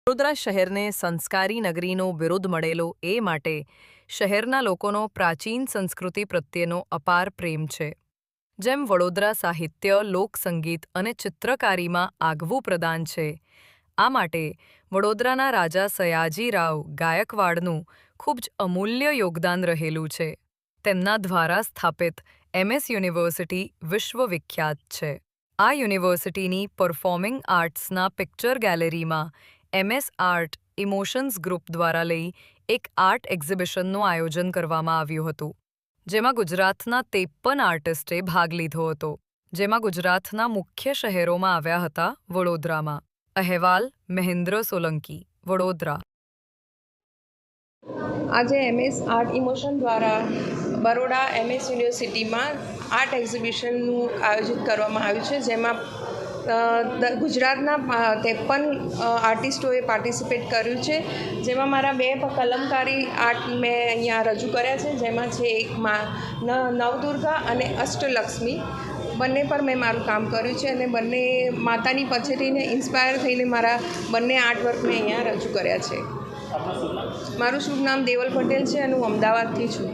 વડોદરા શહેરને સંસ્કારી નગરીનો બિરુદ મળેલો એ માટે શહેરના લોકોનો પ્રાચીન સંસ્કૃતિ પ્રત્યેનો અપાર પ્રેમ છે. જેમ વડોદરા સાહિત્ય, લોકસંગીત અને ચિત્રકારીમાં આગવું પ્રદાન છે, આ માટે વડોદરાના રાજા સયાજીરાવ ગાયકવાડનું ખૂબ જ અમૂલ્ય યોગદાન રહેલું છે. તેમના દ્વારા સ્થાપિત MS યુનિવર્સિટી વિશ્વવિખ્યાત છે. આ યુનિવર્સિટીની પરફોર્મિંગ આર્ટ્સના પિક્ચર ગેલેરીમાં MS આર્ટ ઇમોશન્સ ગ્રુપ દ્વારા લઈ એક આર્ટ એક્ઝિબિશનનું આયોજન કરવામાં આવ્યું હતું, જેમાં ગુજરાતના 53 આર્ટિસ્ટે ભાગ લીધો હતો, જેમાં ગુજરાતના મુખ્ય શહેરોમાં આવ્યા હતા વડોદરામાં. અહેવાલ મહેન્દ્ર સોલંકી, વડોદરા. આજે MS આર્ટ ઇમોશન દ્વારા બરોડા MS યુનિવર્સિટીમાં આર્ટ એક્ઝિબિશનનું આયોજિત કરવામાં આવ્યું છે, જેમાં ગુજરાતના 53 આર્ટિસ્ટોએ પાર્ટિસિપેટ કર્યું છે. જેમાં મારા 2 કલમકારી આર્ટ મેં અહીંયા રજૂ કર્યા છે, જેમાં છે એક નવદુર્ગા અને અષ્ટલક્ષ્મી. બંને પર મેં મારું કામ કર્યું છે અને બંને માતાની પછેટીને ઇન્સ્પાયર થઈને મારા બંને આર્ટવર્ક મેં અહીંયા રજૂ કર્યા છે. મારું શુભ નામ દેવલ પટેલ છે અને હું અમદાવાદથી છું.